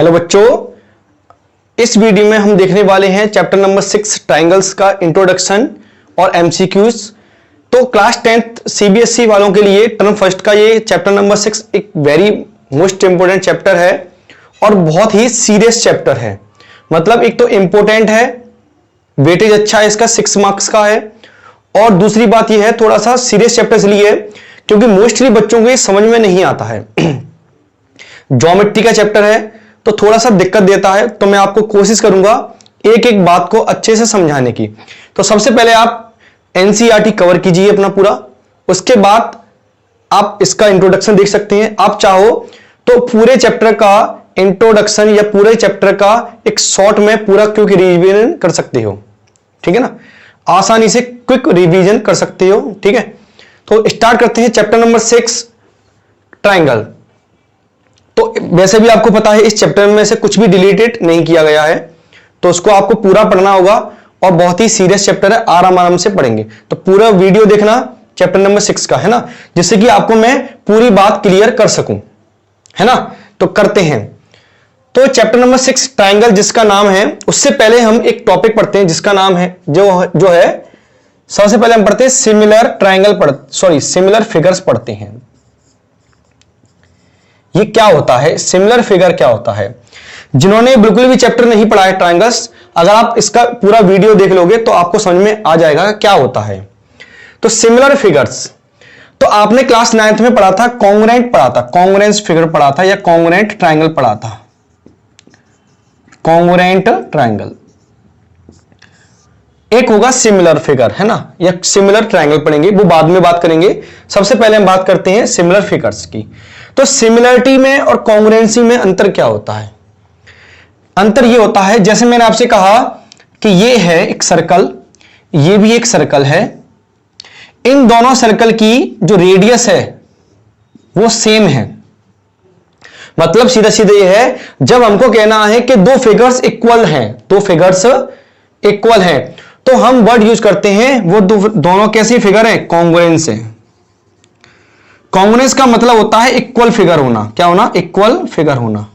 Hello बच्चों, इस video में हम देखने वाले हैं चैप्टर नंबर 6 ट्रायंगल्स का इंट्रोडक्शन और एमसीक्यूज। तो क्लास 10th सीबीएसई वालों के लिए टर्म फर्स्ट का ये चैप्टर नंबर 6 एक वेरी मोस्ट इंपोर्टेंट चैप्टर है और बहुत ही सीरियस चैप्टर है। मतलब एक तो इंपोर्टेंट है, वेटेज अच्छा है इसका, 6 मार्क्स का है, और दूसरी बात यह है थोड़ा सा सीरियस चैप्टर इसलिए है क्योंकि मोस्टली बच्चों को ये समझ में नहीं आता है। ज्योमेट्री का चैप्टर है तो थोड़ा सा दिक्कत देता है, तो मैं आपको कोशिश करूंगा एक एक बात को अच्छे से समझाने की। तो सबसे पहले आप एनसीईआरटी कवर कीजिए अपना पूरा, उसके बाद आप इसका इंट्रोडक्शन देख सकते हैं। आप चाहो तो पूरे चैप्टर का इंट्रोडक्शन या पूरे चैप्टर का एक शॉर्ट में पूरा क्विक रिवीजन कर सकते हो, ठीक है ना, आसानी से क्विक रिवीजन कर सकते हो। ठीक है, तो स्टार्ट करते हैं चैप्टर नंबर 6 ट्रायंगल। तो वैसे भी आपको पता है इस चैप्टर में से कुछ भी डिलीटेड नहीं किया गया है, तो उसको आपको पूरा पढ़ना होगा और बहुत ही सीरियस चैप्टर है, आराम आराम से पढ़ेंगे। तो पूरा वीडियो देखना चैप्टर नंबर 6 का, है ना, जिससे कि आपको मैं पूरी बात क्लियर कर सकूं, है ना। तो करते हैं। तो चैप्टर नंबर 6 ट्रायंगल जिसका नाम है, उससे पहले हम एक टॉपिक पढ़ते हैं जिसका नाम है जो है सबसे पहले हम पढ़ते हैं सिमिलर फिगर्स पढ़ते हैं। ये क्या होता है, सिमिलर फिगर क्या होता है? जिन्होंने बिल्कुल भी चैप्टर नहीं पढ़ा है ट्रायंगल्स, अगर आप इसका पूरा वीडियो देख लोगे तो आपको समझ में आ जाएगा क्या होता है। तो सिमिलर फिगर्स तो आपने क्लास 9th में पढ़ा था, कॉन्ग्रुएंट पढ़ा था, कॉन्ग्रुएंस फिगर पढ़ा था या कॉन्ग्रुएंट ट्रायंगल पढ़ा था। कॉन्ग्रुएंट ट्रायंगल एक होगा सिमिलर फिगर, है ना, या सिमिलर ट्रायंगल पढ़ेंगे, वो बाद में बात करेंगे। सबसे पहले हम बात करते हैं सिमिलर फिगर्स की। तो सिमिलरिटी में और कॉन्ग्रुएंसी में अंतर क्या होता है? अंतर ये होता है, जैसे मैंने आपसे कहा कि ये है एक सर्कल, ये भी एक सर्कल है, इन दोनों सर्कल की जो रेडियस है वो सेम है। मतलब सीधा सीधा ये है, जब हमको कहना है कि दो फिगर्स इक्वल हैं, दो फिगर्स इक्वल हैं, तो हम वर्ड यूज करते हैं वो दोनों कैसी फिगर है, कॉन्ग्रुएंस है। कॉन्ग्रुएंस का मतलब होता है इक्वल फिगर होना। क्या होना? इक्वल फिगर होना।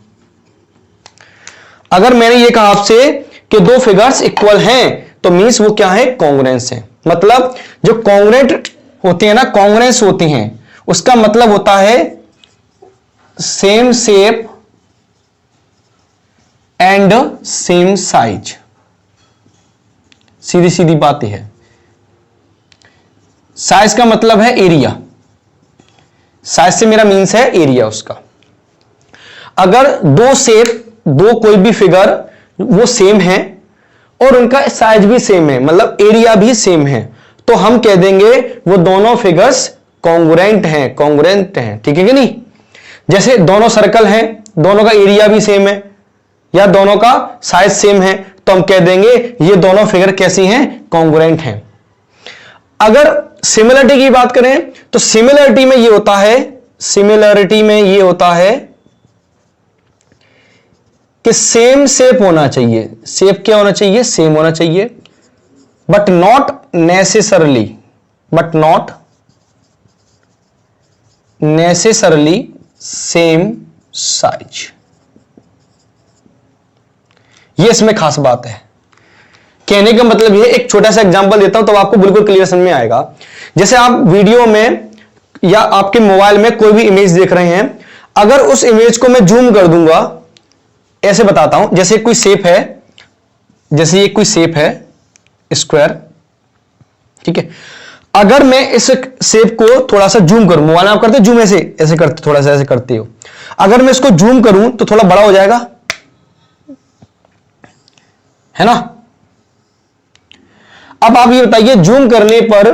अगर मैंने ये कहा आपसे कि दो फिगर्स इक्वल हैं तो मींस वो क्या है, कॉन्ग्रुएंस है। मतलब जो कॉन्ग्रुएंट होते हैं ना, कॉन्ग्रुएंस होती हैं, उसका मतलब होता है same shape and same size. सीधी सीधी बात है। साइज का मतलब है एरिया, साइज से मेरा मीन्स है एरिया उसका। अगर दो शेप, दो कोई भी फिगर वो सेम है और उनका साइज भी सेम है, मतलब एरिया भी सेम है, तो हम कह देंगे वो दोनों फिगर्स कॉन्ग्रुएंट हैं, कॉन्ग्रुएंट हैं। ठीक है कि नहीं? जैसे दोनों सर्कल हैं, दोनों का एरिया भी सेम है या दोनों का साइज सेम है, तो हम कह देंगे ये दोनों फिगर कैसी हैं, कॉन्ग्रुएंट हैं। अगर सिमिलरिटी की बात करें तो सिमिलरिटी में ये होता है, सिमिलरिटी में ये होता है कि सेम शेप होना चाहिए। शेप क्या होना चाहिए? सेम होना चाहिए, but not necessarily same size. ये इसमें खास बात है। कहने का मतलब ये, एक छोटा सा एग्जांपल देता हूं तो आपको बिल्कुल क्लियर समझ में आएगा। जैसे आप वीडियो में या आपके मोबाइल में कोई भी इमेज देख रहे हैं, अगर उस इमेज को मैं जूम कर दूंगा, ऐसे बताता हूं, जैसे कोई शेप है, जैसे ये कोई शेप है स्क्वायर, ठीक है, अगर मैं इस शेप को थोड़ा सा जूम करूं, मोबाइल में आप करते जूम, ऐसे ऐसे करते, थोड़ा सा ऐसे करते हो, अगर मैं इसको जूम करूं तो थोड़ा बड़ा हो जाएगा, है ना। अब आप ये बताइए, जूम करने पर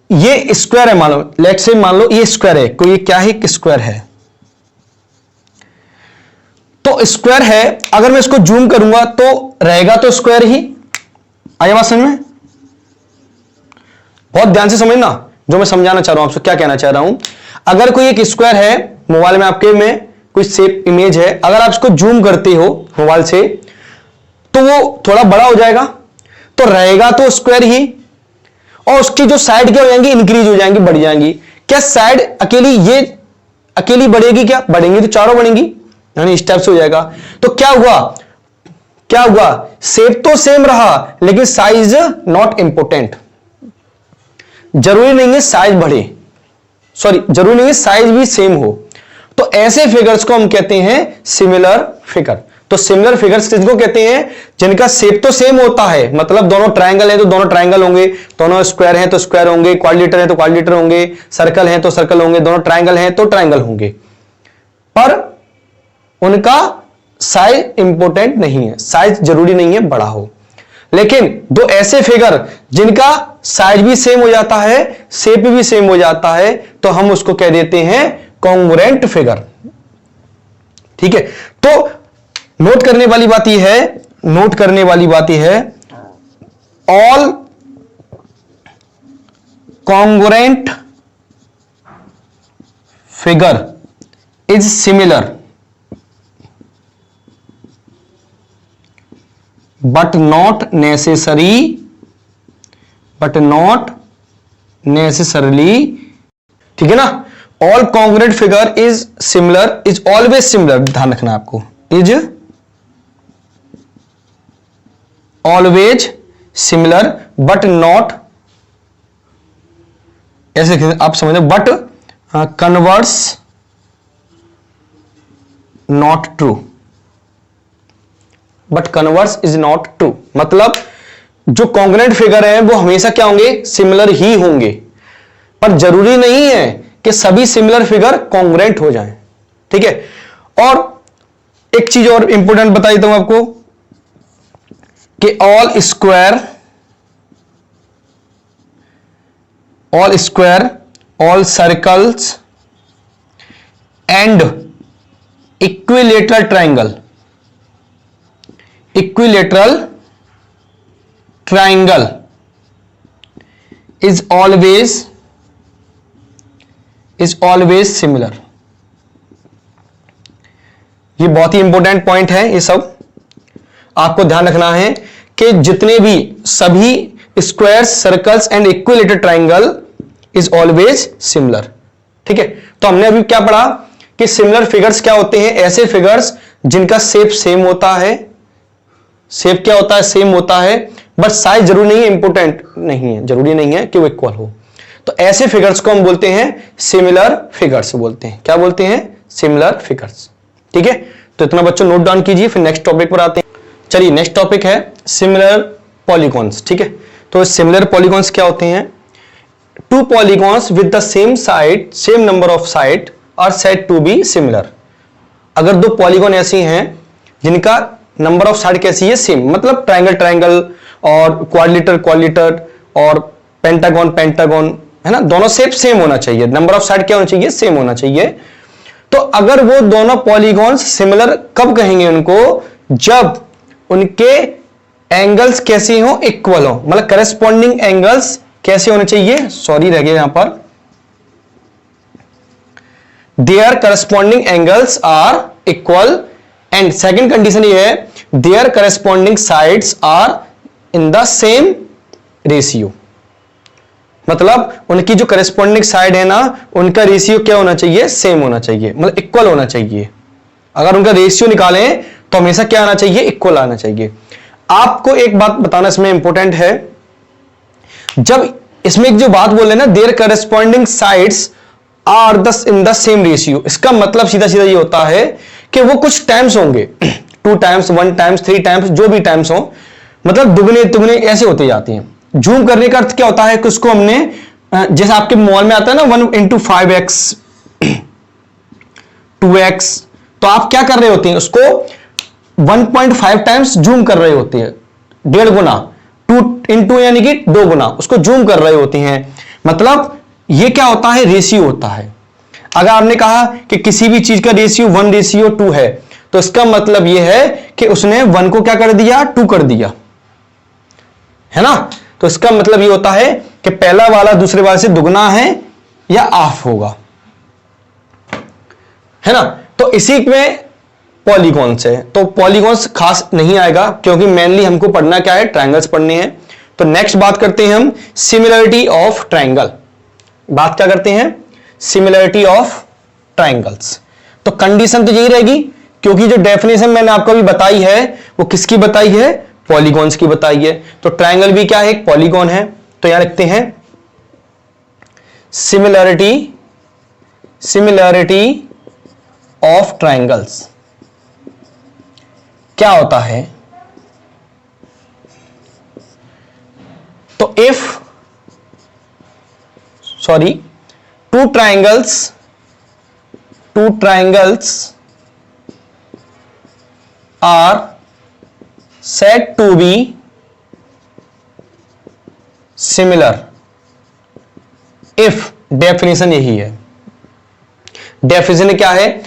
ये स्क्वायर है, मान लो, लेट से मान लो ये स्क्वायर है, कोई क्या है, स्क्वायर है, तो स्क्वायर है, अगर मैं इसको जूम करूंगा तो रहेगा तो स्क्वायर ही। आया बात समझ में? बहुत ध्यान से समझना जो मैं समझाना चाह रहा हूं, आपसे क्या कहना चाह रहा हूं। अगर कोई एक स्क्वायर है मोबाइल में आपके में, कोई शेप इमेज है, अगर आप इसको जूम करते हो मोबाइल से तो वो थोड़ा बड़ा हो जाएगा, तो रहेगा तो स्क्वायर ही, और उसकी जो साइड क्या हो जाएंगी, इंक्रीज हो जाएंगी, बढ़ जाएंगी। क्या साइड अकेली, ये अकेली बढ़ेगी क्या? बढ़ेंगी तो चारों बढ़ेंगी, यानी इस टाइप से हो जाएगा। तो क्या हुआ, शेप तो सेम रहा लेकिन साइज नॉट इंपोर्टेंट। जरूरी नहीं है साइज बढ़े, जरूरी नहीं है साइज भी सेम हो। तो ऐसे फिगर्स को हम कहते हैं सिमिलर फिगर। तो सिमिलर फिगर्स किसको कहते हैं? जिनका शेप तो सेम होता है, मतलब दोनों ट्रायंगल हैं तो दोनों ट्रायंगल होंगे, दोनों स्क्वायर हैं तो स्क्वायर होंगे, क्वाड्रिलेटरल है तो क्वाड्रिलेटरल होंगे, सर्कल हैं तो सर्कल होंगे, दोनों ट्रायंगल हैं तो ट्रायंगल होंगे, पर उनका साइज इंपॉर्टेंट नहीं है, साइज जरूरी नहीं है बड़ा हो। लेकिन दो ऐसे फिगर जिनका साइज भी सेम हो जाता है, शेप भी सेम हो जाता है, तो हम उसको कह देते हैं कॉन्ग्रुएंट फिगर। ठीक है, तो नोट करने वाली बात यह है, all congruent figure is similar but not necessarily, ठीक है ना। All congruent figure is similar, is always similar, ध्यान रखना आपको, is always similar but not, ऐसे आप समझो, but converse not true, but converse is not true. मतलब जो कॉन्ग्रुएंट फिगर है वो हमेशा क्या होंगे? सिमिलर ही होंगे, पर जरूरी नहीं है कि सभी सिमिलर फिगर कॉन्ग्रुएंट हो जाएं। ठीक है, और एक चीज और इंपॉर्टेंट बता देता हूं आपको कि all square, all circles and equilateral triangle is always similar। ये बहुत ही इंपॉर्टेंट पॉइंट है। ये सब आपको ध्यान रखना है कि जितने भी सभी squares, circles and equilateral triangle is always similar. ठीक है, तो हमने अभी क्या पढ़ा कि सिमिलर फिगर्स क्या होते हैं? ऐसे फिगर्स जिनका शेप सेम होता है, शेप क्या होता है? सेम होता है, बट साइज जरूरी नहीं है, इंपोर्टेंट नहीं है, जरूरी नहीं है कि वो इक्वल हो। तो ऐसे फिगर्स को हम बोलते हैं सिमिलर फिगर्स बोलते हैं। क्या बोलते हैं? Similar figures. ठीक है, तो इतना बच्चों नोट डाउन कीजिए, फिर नेक्स्ट टॉपिक पर आते हैं। चलिए, नेक्स्ट टॉपिक है सिमिलर पॉलीगॉन्स। ठीक है, तो सिमिलर पॉलीगॉन्स क्या होते हैं? Two polygons with the same side, same number of side are said to be similar. अगर दो पॉलीगॉन ऐसी हैं जिनका नंबर ऑफ साइड कैसी है? सेम, मतलब ट्रायंगल और क्वाड्रिलेटरल और पेंटागन, है ना, दोनों शेप सेम होना चाहिए, नंबर ऑफ साइड क्या होना चाहिए? सेम होना चाहिए। तो अगर वो दोनों पॉलीगॉन्स सिमिलर कब कहेंगे उनको? जब उनके एंगल्स कैसे हो? इक्वल हो, मतलब करेस्पॉन्डिंग एंगल्स कैसे होने चाहिए? सॉरी रह गया यहां पर, their corresponding angles are equal, and second condition ये है their corresponding sides are in the same ratio. मतलब उनकी जो करस्पॉन्डिंग साइड है ना, उनका रेशियो क्या होना चाहिए? सेम होना चाहिए, मतलब इक्वल होना चाहिए। अगर उनका रेशियो निकालें तो हमेशा क्या आना चाहिए? इक्वल आना चाहिए। आपको एक बात बताना इसमें इंपॉर्टेंट है, जब इसमें एक जो बात बोल रहे ना, their corresponding sides are in the same ratio, इसका मतलब सीधा सीधा ये होता है कि वो कुछ टाइम्स होंगे, 2 टाइम्स, 1 टाइम्स, 3 टाइम्स, जो भी टाइम्स हो, मतलब दुगने तुगने ऐसे होते जाते हैं। जूम करने का अर्थ क्या होता है कि उसको हमने, जैसे आपके मॉल में आता है ना 1 into 5x 2x, तो आप क्या कर रहे होते हैं? उसको 1.5 टाइम्स जूम कर रहे होते हैं, 1.5 गुना, 2 into यानी कि 2 गुना उसको जूम कर रहे होते हैं। मतलब ये क्या होता है? रेशियो होता है। अगर आपने कहा कि किसी भी चीज का रेशियो 1:2 है, तो इसका मतलब यह है कि उसने 1 को क्या कर दिया? 2 कर दिया, है ना। तो इसका मतलब यह होता है कि पहला वाला दूसरे वाले से दुगना है या हाफ होगा, है ना। तो इसी में पॉलीगॉन्स है, तो पॉलीगॉन्स खास नहीं आएगा क्योंकि मेनली हमको पढ़ना क्या है? ट्रायंगल्स पढ़ने हैं। तो नेक्स्ट बात करते हैं हम सिमिलरिटी ऑफ ट्रायंगल। बात क्या करते हैं? Similarity of triangles. तो कंडीशन तो यही रहेगी क्योंकि जो डेफिनेशन मैंने आपको अभी बताई है वो किसकी बताई है, पॉलीगॉन्स की बताई है। तो ट्राइंगल भी क्या है, एक पॉलीगॉन है। तो यहां लिखते हैं सिमिलरिटी ऑफ ट्राइंगल्स क्या होता है, तो two triangles are said to be similar if, definition यही है। डेफिनेशन क्या है,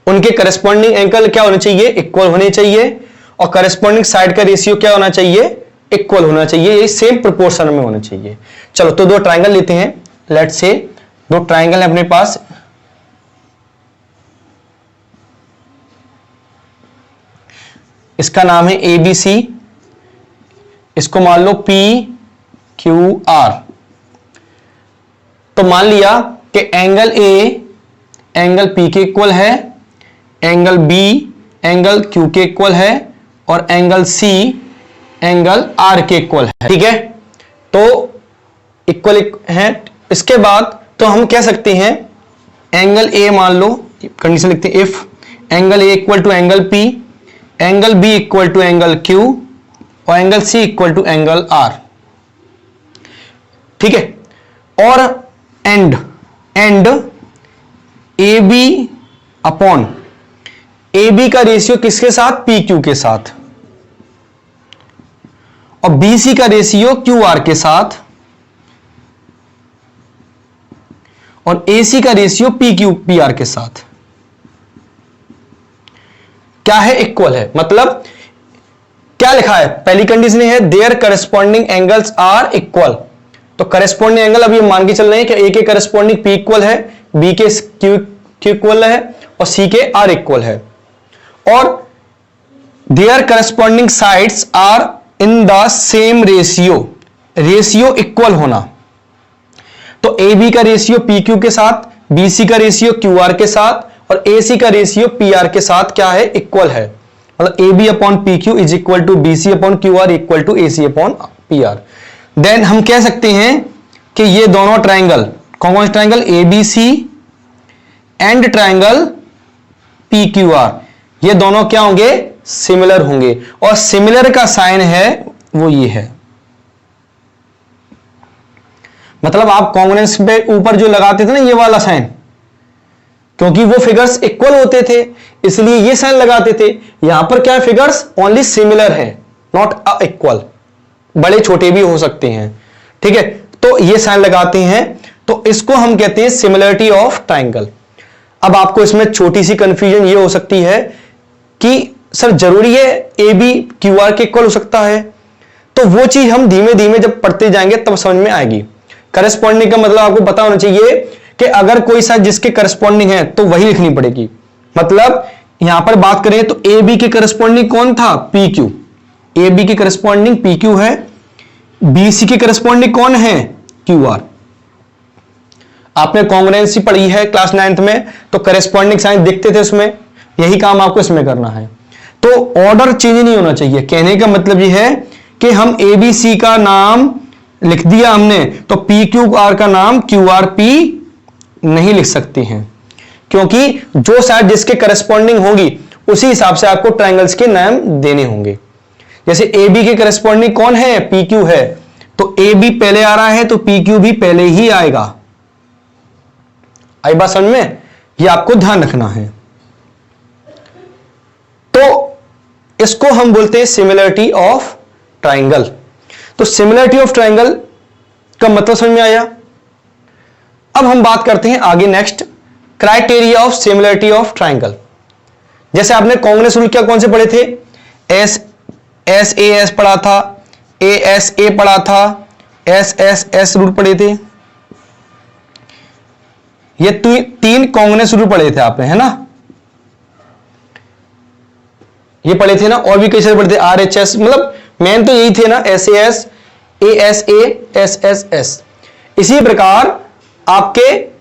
उनके करस्पॉन्डिंग एंगल क्या होने चाहिए, इक्वल होने चाहिए, और करस्पॉन्डिंग साइड का रेशियो क्या होना चाहिए, इक्वल होना चाहिए, ये सेम प्रोपोर्शन में होना चाहिए। चलो तो दो ट्राइंगल लेते हैं, लेट्स से दो ट्राइंगल है अपने पास, इसका नाम है ABC, इसको मान लो PQR। तो मान लिया कि एंगल A एंगल P के इक्वल है, एंगल B एंगल Q के इक्वल है, और एंगल C एंगल R के इक्वल है। ठीक है, तो इक्वल है। इसके बाद तो हम कह सकते हैं एंगल A मान लो, कंडीशन लिखते हैं if angle A equal to angle P, angle B equal to angle Q, और angle C equal to angle R। ठीक है, और एंड AB अपॉन AB का रेशियो किसके साथ, PQ के साथ, और BC का रेशियो QR के साथ, और AC का रेशियो PR के साथ क्या है, इक्वल है। मतलब क्या लिखा है, पहली कंडीशन है their corresponding angles are equal. तो करस्पॉन्डिंग एंगल अब ये मान के चल रहे हैं कि ए के करस्पॉन्डिंग P इक्वल है, B के Q इक्वल है, और C के R इक्वल है, और their corresponding sides are in the same ratio equal होना। तो AB का रेशियो PQ के साथ, BC का रेशियो QR के साथ, और AC का रेशियो PR के साथ क्या है, इक्वल है। मतलब AB upon PQ is equal to BC upon QR equal to AC upon PR। Then हम कह सकते हैं कि ये दोनों ट्राइंगल, कौन कौन से triangle, ABC and triangle PQR, ये दोनों क्या होंगे, सिमिलर होंगे, और सिमिलर का साइन है वो ये है। मतलब आप कॉन्ग्रुएंस पे ऊपर जो लगाते थे ना ये वाला साइन, क्योंकि वो फिगर्स इक्वल होते थे इसलिए ये साइन लगाते थे। यहां पर क्या फिगर्स ओनली सिमिलर है, नॉट इक्वल, बड़े छोटे भी हो सकते हैं। ठीक है, तो ये साइन लगाते हैं, तो इसको हम कहते हैं सिमिलरिटी ऑफ ट्राइंगल। अब आपको इसमें छोटी सी कंफ्यूजन ये हो सकती है कि सर जरूरी है AB QR के इक्वल हो सकता है, तो वो चीज हम धीमे धीमे जब पढ़ते जाएंगे तब समझ में आएगी। करस्पॉन्डिंग का मतलब आपको पता होना चाहिए कि अगर कोई साइड जिसके करस्पॉन्डिंग है तो वही लिखनी पड़ेगी। मतलब यहां पर बात करें तो AB के करस्पॉन्डिंग कौन था, PQ, AB के करस्पॉन्डिंग PQ है, BC के करस्पॉन्डिंग कौन है, QR। आपने कॉन्ग्रुएंसी पढ़ी है क्लास 9th में, तो करस्पॉन्डिंग साइन दिखते थे उसमें, यही काम आपको इसमें करना है। तो ऑर्डर चेंज नहीं होना चाहिए। कहने का मतलब यह है कि हम ABC का नाम लिख दिया हमने, तो PQR का नाम QRP नहीं लिख सकते हैं, क्योंकि जो साइड जिसके करस्पॉन्डिंग होगी उसी हिसाब से आपको ट्राइंगल्स के नाम देने होंगे। जैसे AB के करस्पॉन्डिंग कौन है, PQ है, तो AB पहले आ रहा है तो PQ भी पहले ही आएगा। आई बात समझ में, ये आपको ध्यान रखना है। तो इसको हम बोलते हैं सिमिलरिटी ऑफ ट्राइंगल। तो सिमिलरिटी ऑफ ट्राइंगल का मतलब समझ में आया। अब हम बात करते हैं आगे next, criteria of similarity of triangle. जैसे आपने कॉन्ग्रुएंस रूल क्या कौन से पढ़े थे, SAS पढ़ा था, ASA पढ़ा था, SSS रूल पढ़े थे, ये तीन कॉन्ग्रुएंस रूल पढ़े थे आपने, है ना, ये पढ़े थे ना, और भी कई सारे पढ़े थे, RHS, मतलब मेन तो यही थे ना, SAS, ASA, SSS। इसी प्रकार आपके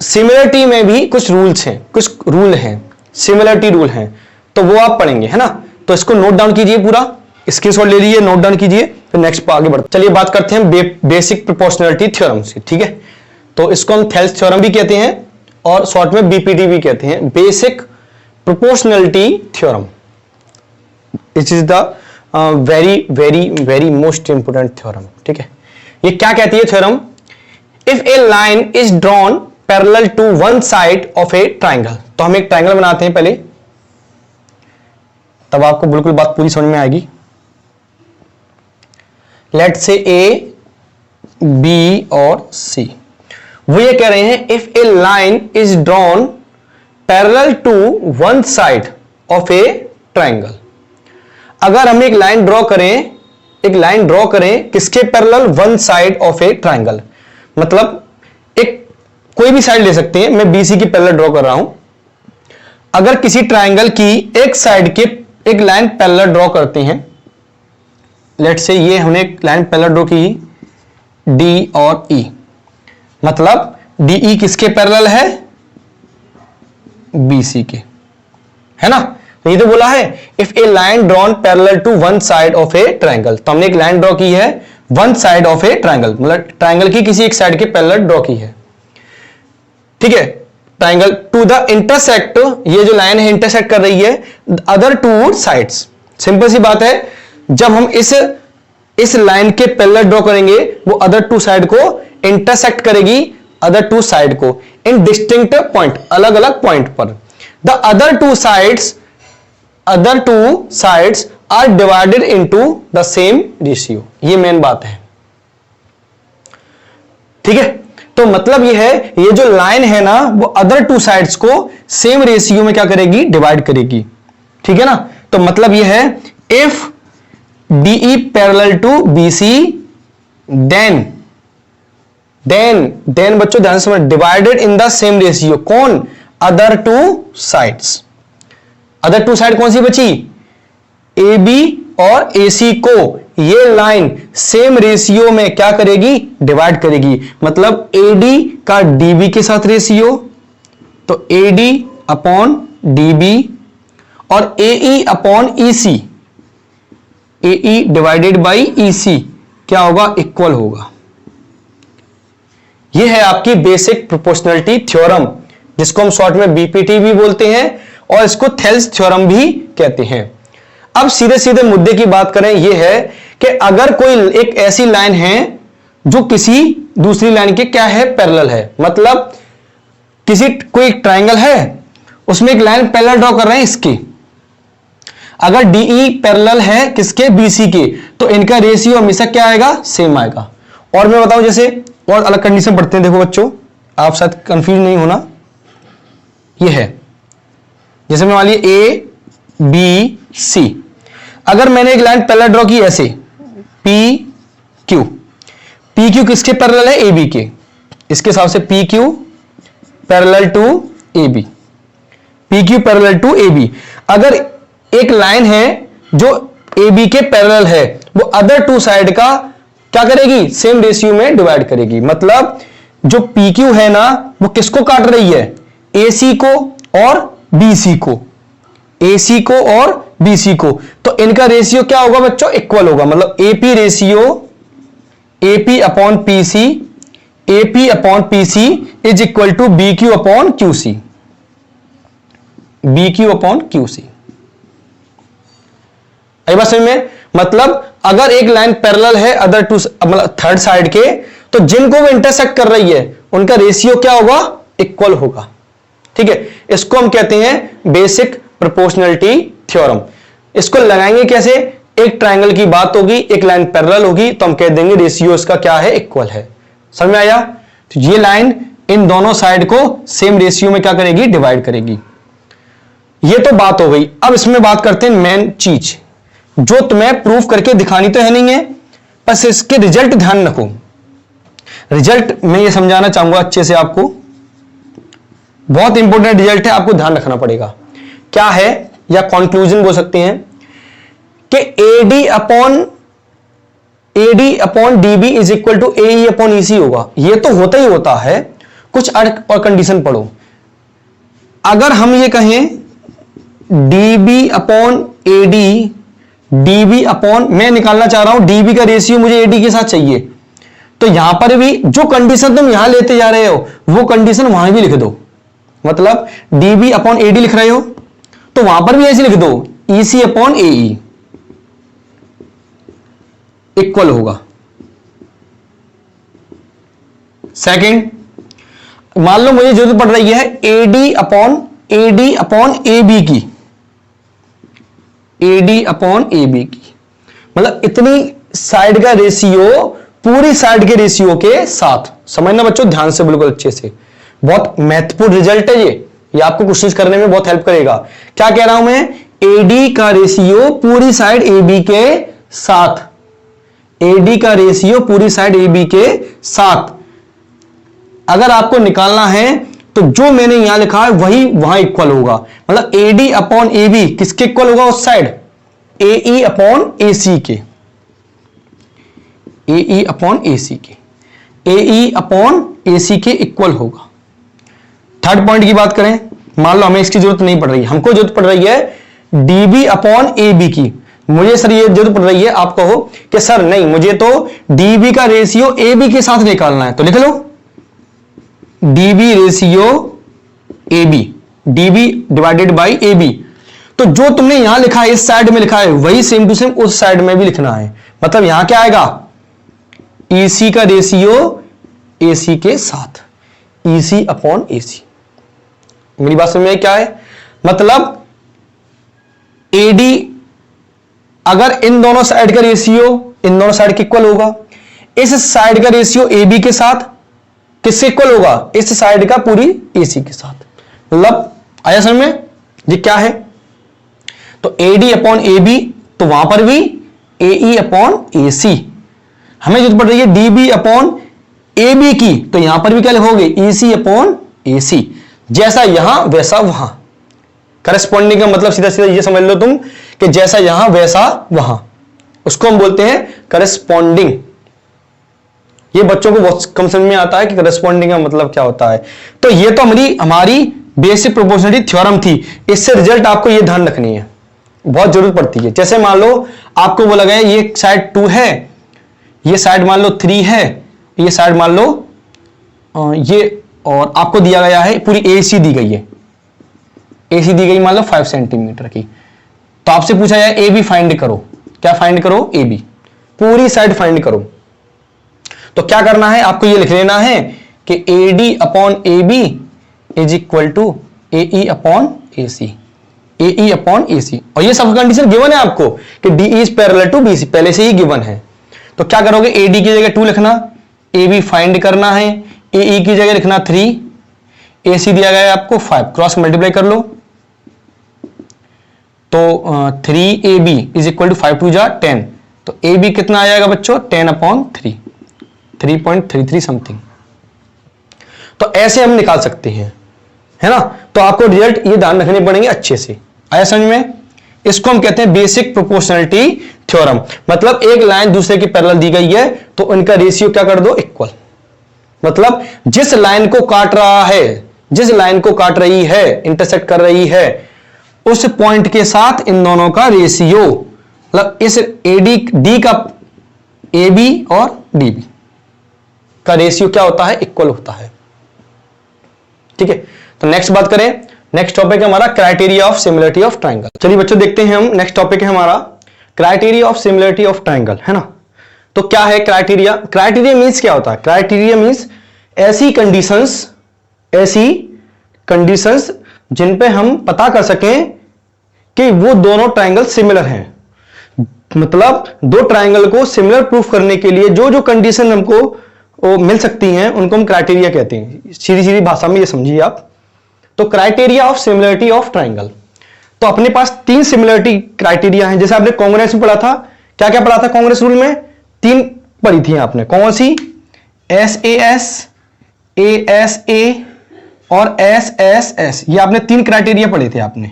सिमिलरिटी में भी कुछ रूल्स हैं, कुछ रूल हैं सिमिलरिटी रूल हैं, तो वो आप पढ़ेंगे, है ना। तो इसको नोट डाउन कीजिए, पूरा स्क्रीनशॉट ले लीजिए, नोट डाउन कीजिए, फिर नेक्स्ट पर आगे बढ़ते। चलिए बात करते हैं बेसिक प्रोपोर्शनलिटी थ्योरम से, ठीक है। तो इसको हम थेल्स थ्योरम भी कहते हैं और शॉर्ट में बीपीटी भी कहते हैं, basic proportionality theorem. It is the very very very most important theorem, ठीक है। ये क्या कहती है theorem? If a line is drawn parallel to one side of a triangle, तो हम एक ट्राइंगल बनाते हैं पहले, तब आपको बिल्कुल बात पूरी समझ में आएगी। लेट्स से ए, बी और सी। वो ये कह रहे हैं if a line is drawn parallel to one side of a triangle, अगर हम एक लाइन ड्रॉ करें किसके parallel? One side of a triangle, मतलब एक कोई भी साइड ले सकते हैं, मैं बीसी की पैरेलल ड्रॉ कर रहा हूं। अगर किसी ट्राइंगल की एक साइड के एक लाइन पैरेलल ड्रॉ करते हैं, लेट्स से ये हमने एक लाइन पैरेलल ड्रॉ की डी और ई, मतलब डीई किसके पैरेलल है? बीसी के, है ना। तो ये तो बोला है if a line drawn parallel to one side of a triangle, तो हमने एक लाइन ड्रॉ की है one side of a triangle, मतलब ट्राइंगल की किसी एक साइड के पैरेलल ड्रॉ की है, ठीक है। ट्राइंगल टू द इंटरसेक्ट, ये जो लाइन है इंटरसेक्ट कर रही है अदर टू साइड्स। सिंपल सी बात है, जब हम इस लाइन के पैरेलल ड्रॉ करेंगे, वो अदर टू साइड को इंटरसेक्ट करेगी, अदर टू साइड को इन डिस्टिंक्ट पॉइंट, अलग अलग पॉइंट पर। The other two sides are divided into the same ratio, ये मेन बात है, ठीक है। तो मतलब ये है, ये जो लाइन है ना, वो अदर टू साइड्स को सेम रेशियो में क्या करेगी? डिवाइड करेगी, ठीक है ना। तो मतलब ये है if DE parallel to BC then बच्चों ध्यान से समझ, divided in the same ratio, कौन? Other two sides. Other two side कौन सी बची? ए बी और ए सी को ये लाइन सेम रेशियो में क्या करेगी? डिवाइड करेगी। मतलब एडी का डीबी के साथ रेशियो, तो एडी अपॉन डीबी और AE upon EC, AE divided by EC क्या होगा? इक्वल होगा। यह है आपकी बेसिक प्रोपोर्शनलिटी थ्योरम, जिसको हम शॉर्ट में बीपीटी भी बोलते हैं और इसको थेल्स थ्योरम भी कहते हैं। अब सीधे सीधे मुद्दे की बात करें, यह है कि अगर कोई एक ऐसी लाइन है जो किसी दूसरी लाइन के क्या है? पैरेलल है। मतलब कोई ट्राइंगल है, उसमें एक लाइन पैरेलल ड्रॉ कर रहे हैं इसकी, अगर डीई पैरेलल है किसके? बीसी के, तो इनका रेशियो हमेशा क्या आएगा? सेम आएगा। और मैं बताऊं, जैसे और अलग कंडीशन पढ़ते हैं, देखो बच्चों आप साथ कंफ्यूज नहीं होना। ये है जैसे मैं मान लीजिए ए बी सी, अगर मैंने एक लाइन पैरेलल ड्रॉ की ऐसे पी क्यू किसके पैरेलल है? ए बी के। इसके हिसाब से P Q parallel to A B, P Q parallel to A B. अगर एक लाइन है जो ए बी के पैरेलल है, वो अदर टू साइड का क्या करेगी? सेम रेशियो में डिवाइड करेगी। मतलब जो पी क्यू है ना, वो किसको काट रही है? ए सी को और बी सी को, ए सी को और बी सी को। तो इनका रेशियो क्या होगा बच्चों? इक्वल होगा। मतलब AP ratio AP upon P C, AP upon P C is equal to B Q upon Q C, B Q upon Q C. आई बात समझ में? मतलब अगर एक लाइन पैरेलल है अदर टू, मतलब थर्ड साइड के, तो जिनको वो इंटरसेक्ट कर रही है उनका रेशियो क्या होगा? इक्वल होगा, ठीक है। इसको हम कहते हैं बेसिक प्रोपोर्शनलिटी थ्योरम। इसको लगाएंगे कैसे? एक ट्राइंगल की बात होगी, एक लाइन पैरेलल होगी, तो हम कह देंगे रेशियो इसका क्या है? इक्वल है। समझ में आया? तो ये लाइन इन दोनों साइड को सेम रेशियो में क्या करेगी? डिवाइड करेगी। ये तो बात हो गई। अब इसमें बात करते हैं मेन चीज, जो तुम्हें प्रूफ करके दिखानी तो है नहीं है, बस इसके रिजल्ट ध्यान रखो। रिजल्ट मैं ये समझाना चाहूंगा अच्छे से आपको, बहुत इंपॉर्टेंट रिजल्ट है, आपको ध्यान रखना पड़ेगा। क्या है, या कंक्लूजन बोल सकते हैं कि AD upon DB is equal to AE upon EC होगा। ये तो होता ही होता है, कुछ और कंडीशन पढ़ो। अगर हम ये कहें DB upon AD, DB upon, मैं निकालना चाह रहा हूं डीबी का रेशियो मुझे एडी के साथ चाहिए, तो यहां पर भी जो कंडीशन तुम यहां लेते जा रहे हो वो कंडीशन वहां भी लिख दो। मतलब डीबी अपॉन एडी लिख रहे हो तो वहां पर भी ऐसे लिख दो, ईसी अपॉन एई इक्वल होगा। सेकंड, मान लो मुझे जरूरत पड़ रही है एडी अपॉन ए बी की, एडी अपॉन ए बी की, मतलब इतनी साइड का रेशियो पूरी साइड के रेशियो के साथ। समझना बच्चों ध्यान से, बिल्कुल अच्छे से, बहुत महत्वपूर्ण रिजल्ट है ये आपको कोशिश करने में बहुत हेल्प करेगा। क्या कह रहा हूं मैं, एडी का रेशियो पूरी साइड ए बी के साथ, एडी का रेशियो पूरी साइड ए बी के साथ अगर आपको निकालना है तो जो मैंने यहां लिखा है वही वहां इक्वल होगा। मतलब एडी अपॉन ए बी किसके इक्वल होगा उस साइड, एई अपॉन ए सी के, एई अपॉन ए सी के, एई अपॉन ए सी के इक्वल होगा। थर्ड पॉइंट की बात करें, मान लो हमें इसकी जरूरत नहीं पड़ रही है, हमको जरूरत पड़ रही है डीबी अपॉन ए बी की। मुझे सर ये जरूरत पड़ रही है, आप कहो कि सर नहीं मुझे तो डीबी का रेशियो ए बी के साथ निकालना है, तो लिख लो DB ratio A B, DB divided by A B. तो जो तुमने यहां लिखा है इस साइड में लिखा है वही सेम टू सेम उस साइड में भी लिखना है। मतलब यहां क्या आएगा, ईसी का रेशियो एसी के साथ, ईसी अपॉन एसी। मेरी बात समझ में क्या है, मतलब एडी अगर इन दोनों साइड का रेशियो इन दोनों साइड के इक्वल होगा, इस साइड का रेशियो ए बी के साथ किससे इक्वल होगा, इस साइड का पूरी एसी के साथ। मतलब आया समझ में ये क्या है, तो एडी अपॉन ए बी, तो वहां पर भी एई अपॉन ए सी। हमें जरूरत पड़ रही है डीबी अपॉन ए बी की, तो यहां पर भी क्या लिखोगे, ईसी अपॉन ए सी। जैसा यहां वैसा वहां, करस्पॉन्डिंग का मतलब सीधा सीधा ये समझ लो तुम कि जैसा यहां वैसा वहां, उसको हम बोलते हैं करस्पॉन्डिंग। ये बच्चों को बहुत कम समझ में आता है कि करस्पॉन्डिंग का मतलब क्या होता है। तो ये तो हमारी बेसिक प्रोपोर्शनलिटी थ्योरम थी, इससे रिजल्ट आपको ये ध्यान रखनी है, बहुत जरूरत पड़ती है। जैसे मान लो आपको बोला गया ये साइड 2 है, ये साइड मान लो 3 है, ये साइड मान लो ये, और आपको दिया गया है पूरी एसी दी गई है, एसी दी गई मान लो 5 सेंटीमीटर की, तो आपसे पूछा जाए ए बी फाइंड करो। क्या फाइंड करो, ए बी, पूरी साइड फाइंड करो। तो क्या करना है, आपको ये लिख लेना है कि A D upon A B is equal to A E upon A C, A E upon A C. और ये सब कंडीशन गिवन है आपको कि D is parallel to B C, पहले से ही गिवन है। तो क्या करोगे, ए डी की जगह 2 लिखना, ए बी फाइंड करना है, ए ई की जगह लिखना 3, ए सी दिया गया है आपको 5, क्रॉस मल्टीप्लाई कर लो, तो 3ab इज इक्वल टू 5 2 जा 10, तो ए बी कितना आ जाएगा बच्चों, 10 अपॉन 3, 3.33 समथिंग। तो ऐसे हम निकाल सकते हैं, है ना। तो आपको रिजल्ट ये ध्यान रखने पड़ेंगे अच्छे से। आया समझ में, इसको हम कहते हैं बेसिक प्रोपोर्शनलिटी थ्योरम। मतलब एक लाइन दूसरे के पैरेलल दी गई है तो इनका रेशियो क्या कर दो, इक्वल। मतलब जिस लाइन को काट रहा है, जिस लाइन को काट रही है, इंटरसेक्ट कर रही है, उस पॉइंट के साथ इन दोनों का रेशियो, मतलब इस एडी डी का ए बी और डी बी का रेशियो क्या होता है, इक्वल होता है। ठीक है, तो नेक्स्ट बात करें, नेक्स्ट टॉपिक है हमारा criteria of similarity of triangle. चलिए बच्चों देखते हैं हम, नेक्स्ट टॉपिक है हमारा criteria of similarity of triangle, है ना। तो क्या है क्राइटेरिया, क्राइटेरिया मींस क्या होता है, क्राइटेरिया मींस ऐसी कंडीशंस जिन पे हम पता कर सकें कि वो दोनों ट्राइंगल सिमिलर हैं। मतलब दो ट्राइंगल को सिमिलर प्रूफ करने के लिए जो जो कंडीशन हमको वो मिल सकती हैं उनको हम क्राइटेरिया कहते हैं। सीधी सीधी भाषा में ये समझिए आप। तो criteria of similarity of triangle, तो अपने पास 3 सिमिलरिटी क्राइटेरिया हैं। जैसे आपने कांग्रेस में पढ़ा था, क्या क्या पढ़ा था कांग्रेस रूल में, 3 पढ़ी थी आपने, कौन सी, SAS, ASA और SSS। ये आपने 3 क्राइटेरिया पढ़े थे आपने,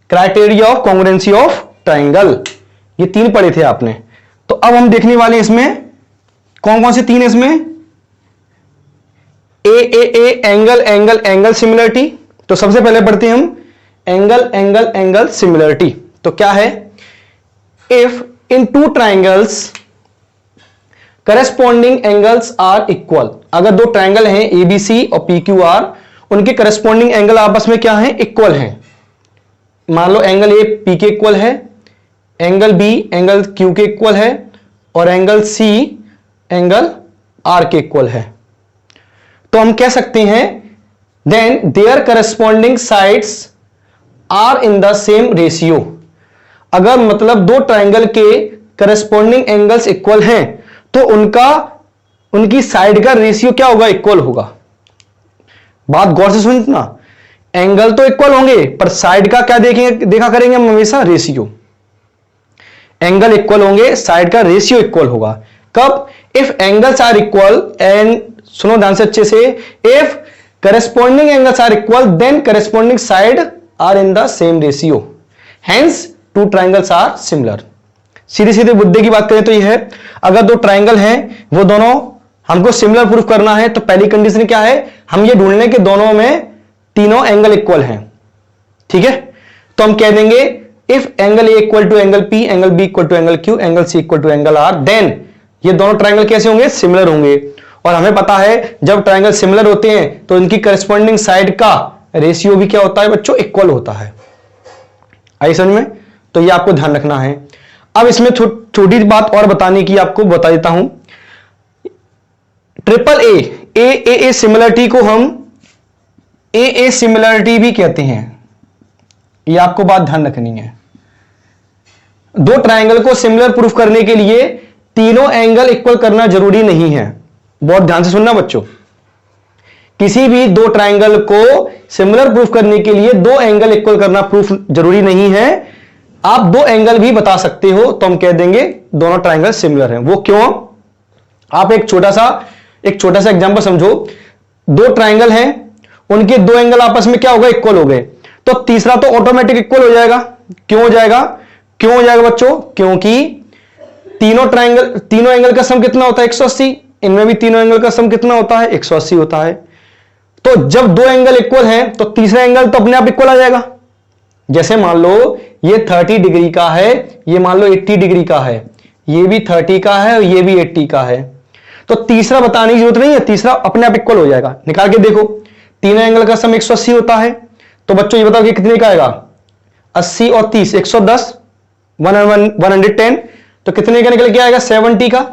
criteria of congruency of triangle, ये 3 पढ़े थे आपने। तो अब हम देखने वाले हैं इसमें कौन कौन से 3 इसमें, A angle angle angle similarity. तो सबसे पहले पढ़ते हैं हम एंगल एंगल एंगल सिमिलरिटी। तो क्या है, if in two triangles corresponding angles are equal, अगर दो ट्राइंगल हैं एबीसी और पीक्यूआर, उनके करस्पॉन्डिंग एंगल आपस में क्या है, इक्वल हैं। मान लो एंगल ए पी के इक्वल है, एंगल बी एंगल क्यू के इक्वल है, और एंगल सी एंगल आर के इक्वल है। तो हम कह सकते हैं then their corresponding sides are in the same ratio. अगर मतलब दो ट्राइंगल के करस्पॉन्डिंग एंगल्स इक्वल हैं तो उनकी साइड का रेशियो क्या होगा, इक्वल होगा। बात गौर से सुनना, एंगल तो इक्वल होंगे पर साइड का क्या देखा करेंगे हम हमेशा, रेशियो। एंगल इक्वल होंगे, साइड का रेशियो इक्वल होगा। कब, if angles are equal and, सुनो ध्यान से अच्छे से, if corresponding angles are equal then corresponding side are in the same ratio, hence two triangles are similar. सीधे सीधे मुद्दे की बात करें तो यह है, अगर दो ट्राइंगल हैं वो दोनों हमको सिमिलर प्रूफ करना है, तो पहली कंडीशन क्या है, हम ये ढूंढ लें कि दोनों में तीनों एंगल इक्वल हैं। ठीक है, तो हम कह देंगे if angle A equal to angle P, angle B equal to angle Q, angle C equal to angle R, then ये दोनों ट्राइंगल कैसे होंगे, सिमिलर होंगे। और हमें पता है जब ट्राइंगल सिमिलर होते हैं तो इनकी करस्पॉन्डिंग साइड का रेशियो भी क्या होता है बच्चों, इक्वल होता है। आई समझ में, तो ये आपको ध्यान रखना है। अब इसमें छोटी बात और बताने की आपको बता देता हूं, ट्रिपल ए सिमिलरिटी को हम ए सिमिलरिटी भी कहते हैं। ये आपको बात ध्यान रखनी है। दो ट्राइंगल को सिमिलर प्रूफ करने के लिए तीनों एंगल इक्वल करना जरूरी नहीं है। बहुत ध्यान से सुनना बच्चों, किसी भी दो ट्राइंगल को सिमिलर प्रूफ करने के लिए दो एंगल इक्वल करना प्रूफ जरूरी नहीं है। आप दो एंगल भी बता सकते हो तो हम कह देंगे दोनों ट्राइंगल सिमिलर हैं। वो क्यों, आप एक छोटा सा एग्जांपल समझो। दो ट्राइंगल हैं, उनके दो एंगल आपस में क्या हो गए, इक्वल हो गए, तो तीसरा तो ऑटोमेटिक इक्वल हो जाएगा। क्यों हो जाएगा बच्चों, क्योंकि तीनों एंगल का सम कितना होता है, 180। इनमें भी तीनों एंगल का सम कितना होता है, 180 होता है। तो जब दो एंगल इक्वल हैं तो तीसरा एंगल तो अपने आप इक्वल आ जाएगा। जैसे मान लो ये 30 डिग्री का है, ये मान लो 80 डिग्री का है, ये भी 30 का है और ये भी 80 का है, तो तीसरा बताने की जरूरत नहीं है, तीसरा अपने आप इक्वल हो जाएगा। निकाल के देखो, तीनों एंगल का सम 180 होता है, तो बच्चों ये बताओ कि कितने का आएगा, 80 और 30 110, 110, तो कितने का निकल के आएगा, 70 का।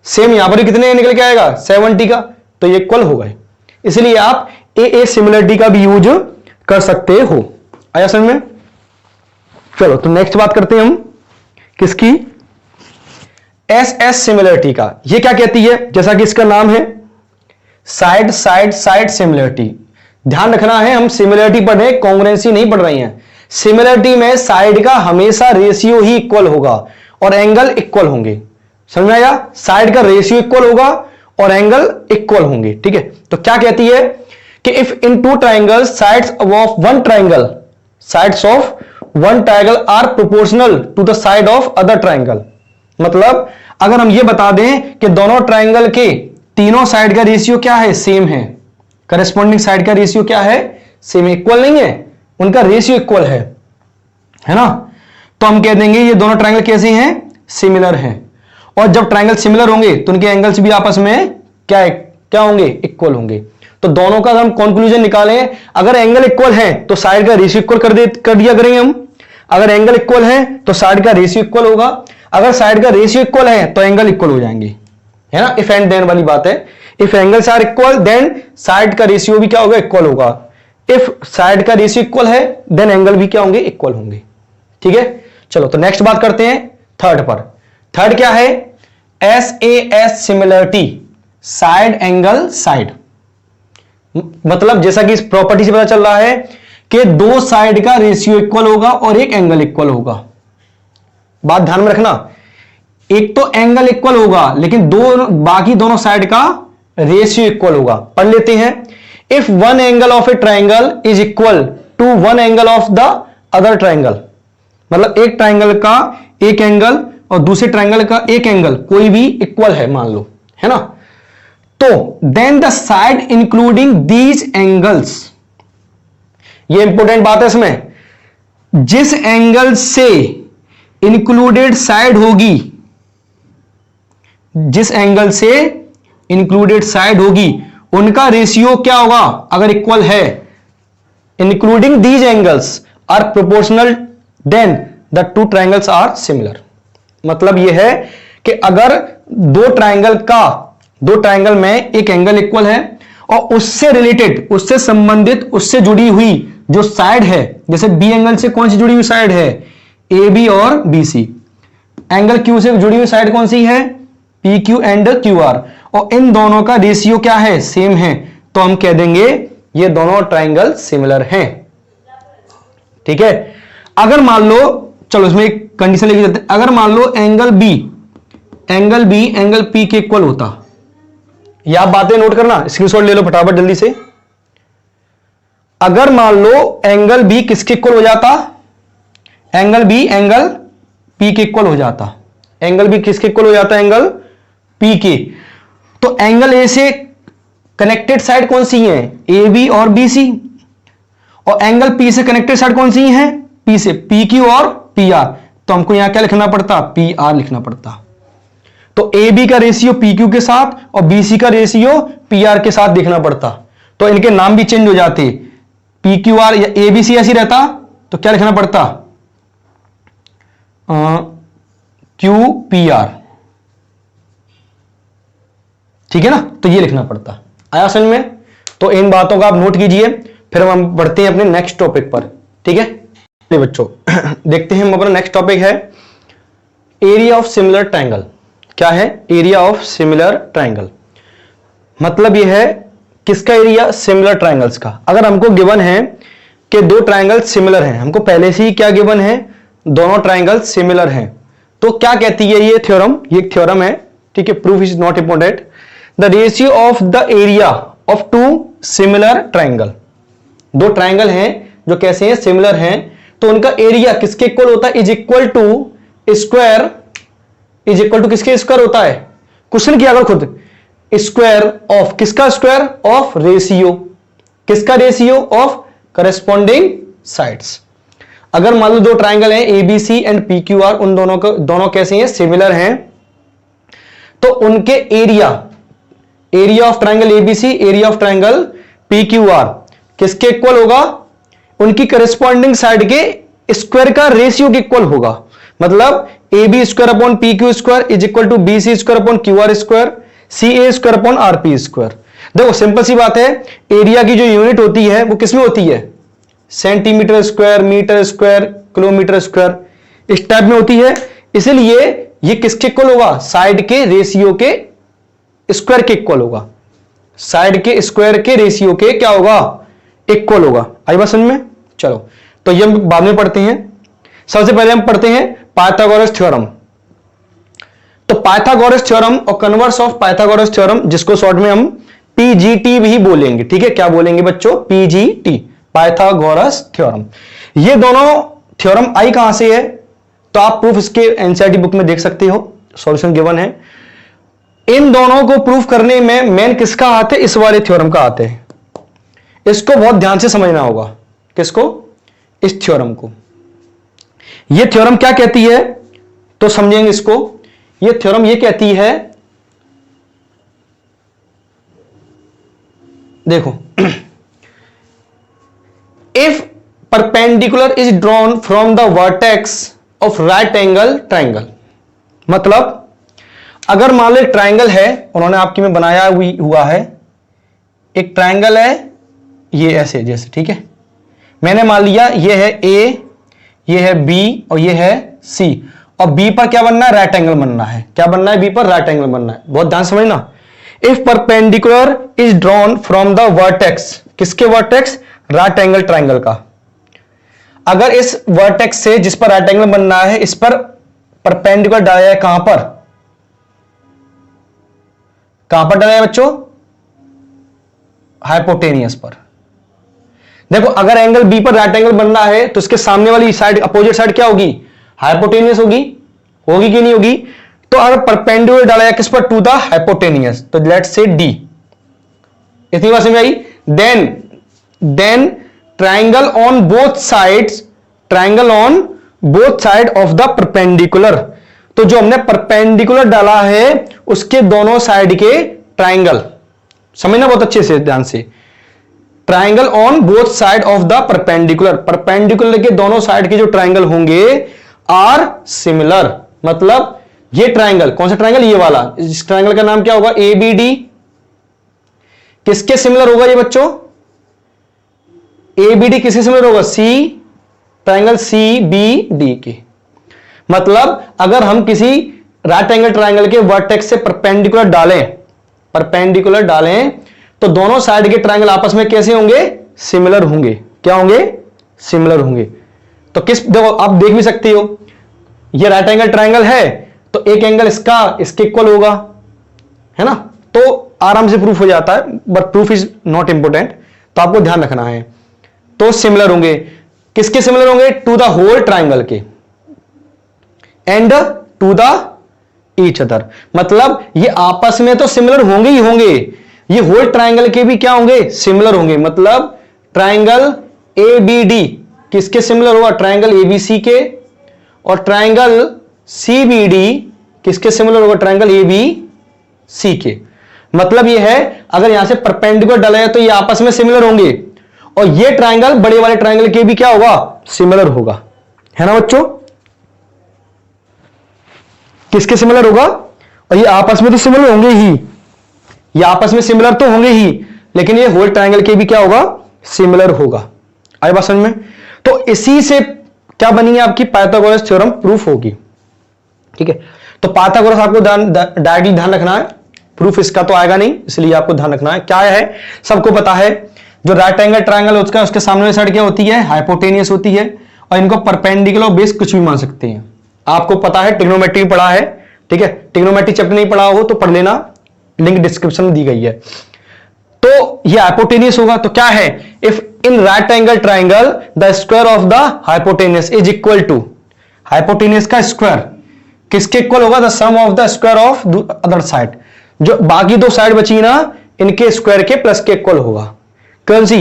सेम यहां पर भी कितने निकल के आएगा, 70 का। तो ये इक्वल हो गए। इसलिए आप ए सिमिलरिटी का भी यूज कर सकते हो। आया समझ में। चलो तो नेक्स्ट बात करते हैं हम किसकी, एस सिमिलरिटी का। ये क्या कहती है, जैसा कि इसका नाम है साइड साइड साइड सिमिलरिटी। ध्यान रखना है, हम सिमिलरिटी पढ़ रहे हैं, कॉन्ग्रुएंसी नहीं पढ़ रही हैं। सिमिलरिटी में साइड का हमेशा रेशियो ही इक्वल होगा और एंगल इक्वल होंगे। समझ में आया, साइड का रेशियो इक्वल होगा और एंगल इक्वल होंगे। ठीक है, तो क्या कहती है कि if in two triangle sides of one triangle, sides of one triangle are proportional to the side of other triangle. मतलब अगर हम ये बता दें कि दोनों ट्राइंगल के तीनों साइड का रेशियो क्या है, सेम है, करस्पॉन्डिंग साइड का रेशियो क्या है, सेम, इक्वल नहीं है, उनका रेशियो इक्वल है ना, तो हम कह देंगे ये दोनों ट्राइंगल कैसे हैं, सिमिलर हैं। और जब ट्राइंगल सिमिलर होंगे तो उनके एंगल्स भी आपस में क्या होंगे, इक्वल होंगे। तो दोनों का हम कंक्लूजन निकालें, अगर एंगल इक्वल है तो साइड का रेशियो इक्वल कर दिया करेंगे हम। अगर एंगल इक्वल है तो साइड का रेशियो इक्वल होगा, अगर साइड का रेशियो इक्वल है तो एंगल इक्वल हो जाएंगे, है ना। इफ एंड देन वाली बात है, if angles are equal then side का रेशियो भी क्या होगा, इक्वल होगा। इफ साइड का रेशियो इक्वल है देन एंगल भी क्या होंगे, इक्वल होंगे। ठीक है, चलो तो नेक्स्ट बात करते हैं थर्ड पर। थर्ड क्या है, S similarity, side angle side. मतलब जैसा कि इस प्रॉपर्टी से पता चल रहा है कि दो साइड का रेशियो इक्वल होगा और एक एंगल इक्वल होगा। बात ध्यान में रखना, एक तो एंगल इक्वल होगा लेकिन बाकी दोनों साइड का रेशियो इक्वल होगा। पढ़ लेते हैं, if one angle of a triangle is equal to one angle of the other triangle. मतलब एक ट्राइंगल का एक एंगल और दूसरे ट्राइंगल का एक एंगल कोई भी इक्वल है मान लो, है ना, तो then the side including these angles ये इंपॉर्टेंट बात है इसमें, जिस एंगल से इंक्लूडेड साइड होगी, जिस एंगल से इंक्लूडेड साइड होगी उनका रेशियो क्या होगा अगर इक्वल है, including these angles are proportional then the two triangles are similar. मतलब यह है कि अगर दो ट्राइंगल में एक एंगल इक्वल है और उससे रिलेटेड, उससे संबंधित, उससे जुड़ी हुई जो साइड है, जैसे बी एंगल से कौन सी जुड़ी हुई साइड है, ए बी और बी सी, एंगल क्यू से जुड़ी हुई साइड कौन सी है, P Q and Q R, और इन दोनों का रेशियो क्या है, सेम है, तो हम कह देंगे ये दोनों ट्राइंगल सिमिलर हैं। ठीक है। अगर मान लो, चलो इसमें एक कंडीशन लेके चलते हैं, अगर मान लो एंगल बी एंगल पी के इक्वल होता, या आप बातें नोट करना, स्क्रीनशॉट ले लो फटाफट जल्दी से। अगर मान लो एंगल बी किसके इक्वल हो जाता, एंगल बी एंगल पी के इक्वल हो जाता, एंगल बी किसके इक्वल हो जाता, एंगल पी के, तो एंगल ए से कनेक्टेड साइड कौन सी है, ए बी और बी सी, और एंगल पी से कनेक्टेड साइड कौन सी है, पी से, पी क्यू और पी आर, तो हमको यहां क्या लिखना पड़ता, पी आर लिखना पड़ता। तो ए बी का रेशियो पी क्यू के साथ और बी सी का रेशियो पी आर के साथ देखना पड़ता, तो इनके नाम भी चेंज हो जाते, पी क्यू आर या ए बी सी ऐसी रहता तो क्या लिखना पड़ता, क्यू पी आर। ठीक है ना, तो ये लिखना पड़ता। आया समझ में? तो इन बातों का आप नोट कीजिए, फिर हम बढ़ते हैं अपने नेक्स्ट टॉपिक पर। ठीक है बच्चों, देखते हैं हम अपना नेक्स्ट टॉपिक है एरिया ऑफ सिमिलर ट्रायंगल। क्या है एरिया ऑफ सिमिलर ट्रायंगल? मतलब यह है किसका एरिया, सिमिलर ट्रायंगल्स का। अगर हमको गिवन है कि दो ट्रायंगल सिमिलर हैं, हमको पहले से ही क्या गिवन है, दोनों ट्रायंगल सिमिलर हैं, तो क्या कहती है ये थ्योरम, ये एक थ्योरम है। ठीक है, proof is not important. The ratio of the area of two similar triangle, दो ट्रायंगल हैं जो कैसे हैं, सिमिलर हैं, तो उनका एरिया किसके इक्वल होता है, is equal to square, is equal to किसके स्क्वायर होता है, क्वेश्चन किया अगर खुद, स्क्वायर ऑफ किसका, स्क्वायर ऑफ रेशियो, किसका रेशियो, ऑफ करस्पॉन्डिंग साइड्स। अगर मान लो दो ट्रायंगल हैं A B C and P Q R, उन दोनों कैसे हैं, सिमिलर हैं, तो उनके area of triangle A B C, area of triangle P Q R किसके इक्वल होगा, उनकी करस्पॉन्डिंग साइड के स्क्वायर का रेशियो के इक्वल होगा। मतलब A B square upon P Q square is equal to B C square upon Q R square, C A square upon R P square. देखो simple सी बात है, एरिया की जो यूनिट होती है वो किसमें होती है, centimetre square, metre square, kilometre square, इस टाइप में होती है। इसलिए ये किसके इक्वल होगा, साइड के रेशियो के स्क्वायर के इक्वल होगा, साइड के स्क्वायर के रेशियो के क्या होगा, इक्वल होगा। आई बात समझ में? चलो तो ये हम बाद में पढ़ते हैं। सबसे पहले हम पढ़ते हैं पाइथागोरस थ्योरम। तो पाइथागोरस थ्योरम और कन्वर्स ऑफ पाइथागोरस थ्योरम, जिसको शॉर्ट में हम पीजीटी भी बोलेंगे। ठीक है, क्या बोलेंगे बच्चों, पीजीटी, पाइथागोरस थ्योरम। ये दोनों थ्योरम आई कहां से है, तो आप प्रूफ इसके एनसीईआरटी बुक में देख सकते हो, सॉल्यूशन गिवन है। इन दोनों को प्रूफ करने में मेन किसका हाथ है, इस वाले थ्योरम का हाथ है। इसको बहुत ध्यान से समझना होगा, किसको, इस थ्योरम को। यह थ्योरम क्या कहती है, तो समझेंगे इसको। यह थ्योरम यह कहती है, देखो, if perpendicular is drawn from the vertex of right angle triangle, मतलब अगर मान लो एक ट्राइंगल है, उन्होंने आपकी में बनाया हुआ है, एक ट्राइंगल है ये ऐसे जैसे, ठीक है, मैंने मान लिया ये है ए, ये है बी और ये है सी, और बी पर क्या बनना है, राइट एंगल बनना है। क्या बनना है, बी पर राइट एंगल बनना है। बहुत ध्यान समझना। If perpendicular is drawn from the vertex, किसके वर्टेक्स, राइट एंगल ट्राइंगल का। अगर इस वर्टेक्स से जिस पर राइट एंगल बनना है, इस पर परपेंडिकुलर डाला जाए, कहां पर, कहां पर डाला जाए बच्चों, हाइपोटेनियस पर। देखो अगर एंगल बी पर राइट एंगल बनना है तो इसके सामने वाली साइड, अपोजिट साइड क्या होगी, हाइपोटेनियस होगी, होगी कि नहीं होगी। तो अगर परपेंडिकुलर डाला जाए किस पर, टू द हाइपोटेनियस, तो लेट्स से डी। इतनी बात समझ आई। Then triangle on both sides, triangle on both side of the perpendicular. तो जो हमने परपेंडिकुलर डाला है उसके दोनों साइड के ट्राइंगल, समझना बहुत अच्छे से ध्यान से, triangle on both side of the perpendicular, perpendicular के दोनों साइड के जो ट्राइंगल होंगे आर सिमिलर। मतलब ये ट्राइंगल, कौन सा ट्राइंगल, ये वाला, इस ट्राइंगल का नाम क्या होगा, एबीडी, किसके सिमिलर होगा ये बच्चों, एबीडी किसके सिमिलर होगा, सी, ट्राइंगल सी बी डी के। मतलब अगर हम किसी राइट एंगल ट्राइंगल के वर्टेक्स से परपेंडिकुलर डालें तो दोनों साइड के ट्राइंगल आपस में कैसे होंगे, सिमिलर होंगे। क्या होंगे, सिमिलर होंगे। तो किस, देखो आप देख भी सकते हो, ये राइट एंगल ट्राइंगल है तो एक एंगल इसका इसके इक्वल होगा, है ना, तो आराम से प्रूफ हो जाता है, but proof is not important, तो आपको ध्यान रखना है। तो सिमिलर होंगे, किसके सिमिलर होंगे, टू द होल ट्राइंगल के, and to the each other. मतलब ये आपस में तो सिमिलर होंगे ही होंगे, ये होल ट्राइंगल के भी क्या होंगे, सिमिलर होंगे। मतलब ट्राइंगल एबीडी किसके सिमिलर होगा, ट्राइंगल एबीसी के, और ट्राइंगल सीबीडी किसके सिमिलर होगा, ट्राइंगल एबीसी के। मतलब ये है अगर यहां से परपेंडिकुलर डाला है तो ये आपस में सिमिलर होंगे, और ये ट्राइंगल बड़े वाले ट्राइंगल के भी क्या होगा, सिमिलर होगा, है ना बच्चों, किसके सिमिलर होगा, और ये आपस में तो सिमिलर होंगे ही, ये आपस में सिमिलर तो होंगे ही, लेकिन ये होल ट्राइंगल के भी क्या होगा, सिमिलर होगा। आई बात समझ में। तो इसी से क्या बनी है आपकी पाइथागोरस थ्योरम प्रूफ होगी। ठीक है, तो पाइथागोरस आपको डायरेक्टली ध्यान रखना है, प्रूफ इसका तो आएगा नहीं, इसलिए आपको ध्यान रखना है। क्या है, सबको पता है, जो राइट एंगल ट्राइंगल होता है उसके सामने वाली साइड क्या होती है, हाइपोटेनियस होती है, और इनको परपेंडिकुलर बेस कुछ भी मान सकते हैं। आपको पता है, ट्रिग्नोमेट्री पढ़ा है, ठीक है, ट्रिग्नोमेट्री चैप्टर नहीं पढ़ा हो तो पढ़ लेना, लिंक डिस्क्रिप्शन में दी गई है। तो ये हाइपोटेनियस होगा, तो क्या है, if in right angle triangle the square of the hypotenuse is equal to, hypotenuse का स्क्वायर किसके इक्वल होगा, the sum of the square of other side, जो बाकी दो साइड बची ना इनके स्क्वायर के प्लस के इक्वल होगा। कौन सी,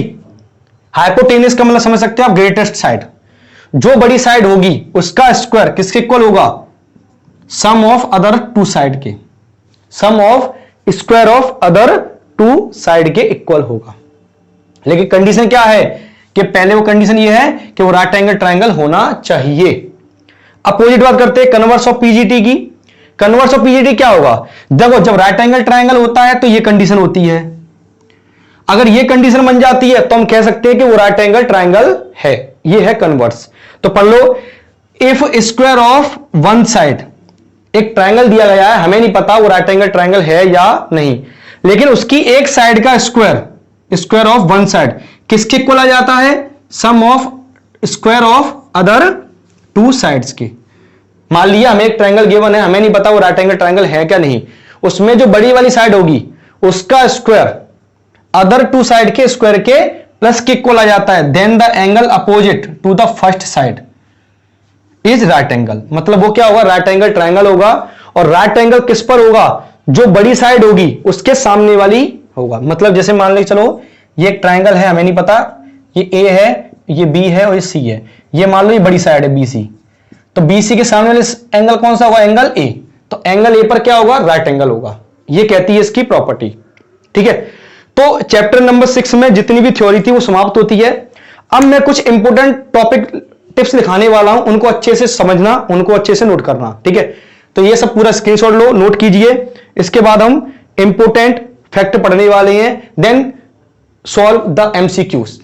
हाइपोटेनियस का मतलब समझ सकते हो आप, ग्रेटेस्ट साइड, जो बड़ी साइड होगी उसका स्क्वायर किसके इक्वल होगा, sum of other two side के, sum of square of other two side के इक्वल होगा। लेकिन कंडीशन क्या है, कि पहले वो कंडीशन ये है कि वो राइट एंगल ट्राइंगल होना चाहिए। अपोजिट बात करते हैं कन्वर्स ऑफ पीजीटी की। कन्वर्स ऑफ पीजीटी क्या होगा, देखो जब राइट एंगल ट्राइंगल होता है तो ये कंडीशन होती है, अगर ये कंडीशन बन जाती है तो हम कह सकते हैं कि वो राइट एंगल ट्राइंगल है, ये है कन्वर्स। तो पढ़ लो, if square of one side, एक ट्राइंगल दिया गया है, हमें नहीं पता वो राइट एंगल ट्राइंगल है या नहीं, लेकिन उसकी एक साइड का square, square of one side किसके इक्वल आ जाता है, sum of square of other two sides की। मान लिया हमें एक ट्राइंगल गिवन है, हमें नहीं पता वो राइट एंगल ट्राइंगल है क्या नहीं, उसमें जो बड़ी वाली साइड होगी उसका स्क्वायर अदर टू साइड के स्क्वायर के प्लस के इक्वल आ जाता है, then the angle opposite to the first side is right angle. मतलब वो क्या होगा, राइट एंगल ट्राइंगल होगा, और राइट एंगल किस पर होगा, जो बड़ी साइड होगी उसके सामने वाली होगा। मतलब जैसे मान लो चलो ये एक ट्राइंगल है, हमें नहीं पता ये ए है, ये बी है और ये सी है, ये मान लो ये बड़ी साइड है बीसी, तो बीसी के सामने वाले एंगल कौन सा होगा, एंगल ए, तो एंगल ए पर क्या होगा, राइट एंगल होगा। ये कहती है इसकी प्रॉपर्टी। ठीक है, तो चैप्टर नंबर 6 में जितनी भी थ्योरी थी वो समाप्त होती है। अब मैं कुछ इंपोर्टेंट टॉपिक टिप्स लिखाने वाला हूं, उनको अच्छे से समझना, उनको अच्छे से नोट करना। ठीक है, तो ये सब पूरा स्क्रीनशॉट लो, नोट कीजिए। इसके बाद हम इंपोर्टेंट फैक्ट पढ़ने वाले हैं, देन सॉल्व द एमसीक्यूज।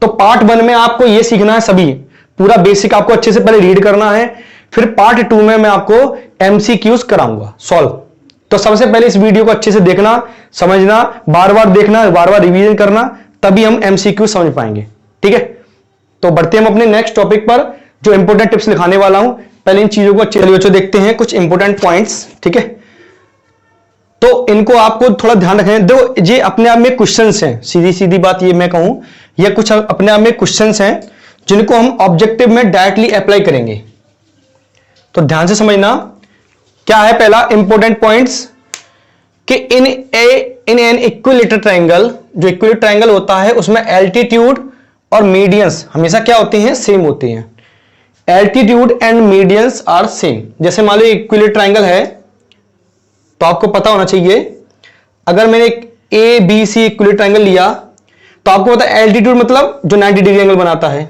तो पार्ट 1 में आपको ये सीखना है, सभी पूरा बेसिक आपको अच्छे से पहले रीड करना है, फिर पार्ट 2 में मैं आपको एमसीक्यूज कराऊंगा सॉल्व। तो सबसे पहले इस वीडियो को अच्छे से देखना, समझना, बार बार देखना, बार बार रिवीजन करना, तभी हम एमसीक्यू समझ पाएंगे। ठीक है, तो बढ़ते हम अपने नेक्स्ट टॉपिक पर, जो इंपोर्टेंट टिप्स लिखाने वाला हूं। पहले इन चीजों को अच्छे से देखते हैं, कुछ इंपोर्टेंट पॉइंट्स। ठीक है, तो इनको आपको थोड़ा ध्यान रखना है। देखो ये अपने आप में क्वेश्चंस हैं, सीधी सीधी बात ये मैं कहूं, ये कुछ अपने आप में क्वेश्चंस हैं जिनको हम ऑब्जेक्टिव में डायरेक्टली अप्लाई करेंगे। तो ध्यान से समझना, क्या है पहला इंपोर्टेंट पॉइंट्स, कि इन एन इक्विलेटरल ट्रायंगल, जो इक्विलेटरल ट्रायंगल होता है उसमें एल्टीट्यूड और मीडियंस हमेशा क्या होते हैं, सेम होते हैं। Altitude and medians are same. जैसे मान लो इक्विलेटरल ट्रायंगल है तो आपको पता होना चाहिए, अगर मैंने एक A B C equilateral triangle लिया तो आपको पता है एल्टीट्यूड मतलब जो 90 डिग्री एंगल बनाता है।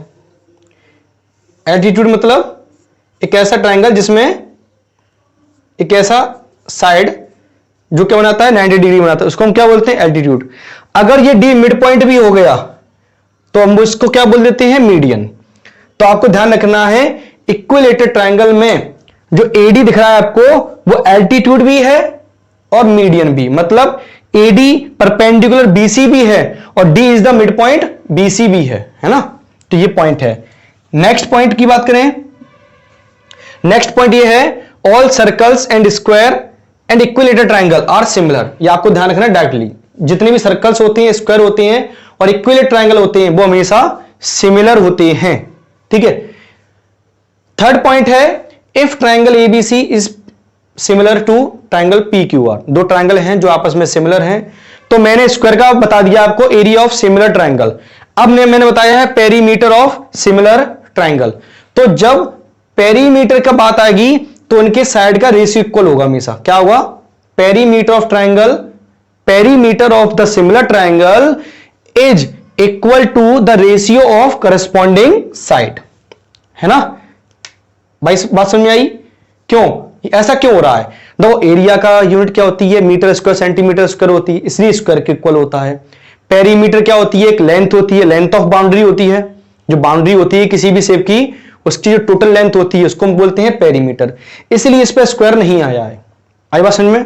एल्टीट्यूड मतलब एक ऐसा ट्रायंगल जिसमें एक ऐसा साइड जो क्या बनाता है, 90 डिग्री बनाता है, उसको हम क्या बोलते हैं, एल्टीट्यूड। अगर ये डी मिड पॉइंट भी हो गया तो हम उसको क्या बोल देते हैं, मीडियन। तो आपको ध्यान रखना है इक्विलेटरल ट्रायंगल में जो एडी दिख रहा है आपको वो एल्टीट्यूड भी है और मीडियन भी, मतलब एडी परपेंडिकुलर बीसी भी है और D is the mid point BC भी है ना। तो ये पॉइंट है। नेक्स्ट पॉइंट की बात करें, नेक्स्ट पॉइंट ये है all circles and square and equilateral triangle are similar. ये आपको ध्यान रखना डायरेक्टली, जितने भी सर्कल्स होते हैं, स्क्वायर होते हैं और इक्विलेटरल ट्रायंगल होते हैं वो हमेशा सिमिलर होते हैं, ठीक है। थर्ड पॉइंट है if triangle ABC is similar to triangle PQR. दो ट्रायंगल हैं जो आपस में सिमिलर हैं, तो मैंने स्क्वायर का बता दिया आपको एरिया ऑफ सिमिलर ट्रायंगल। अब मैंने बताया है पेरीमीटर ऑफ सिमिलर ट्रायंगल। तो जब पेरीमीटर का बात आएगी तो उनके साइड का रेशियो इक्वल होगा हमेशा। क्या होगा, perimeter of triangle, perimeter of the similar triangle is equal to the ratio of corresponding side, है ना भाई। बात समझ में आई? क्यों ऐसा क्यों हो रहा है? देखो एरिया का यूनिट क्या होती है, मीटर स्क्वायर सेंटीमीटर स्क्वायर होती है, इसलिए स्क्वायर के इक्वल होता है। पेरीमीटर क्या होती है, एक लेंथ होती है, लेंथ ऑफ बाउंड्री होती है। जो बाउंड्री होती है किसी भी शेप की, उसकी जो टोटल लेंथ होती है उसको हम बोलते हैं पेरीमीटर, इसलिए इस पर स्क्वायर नहीं आया है। आई बात समझ में?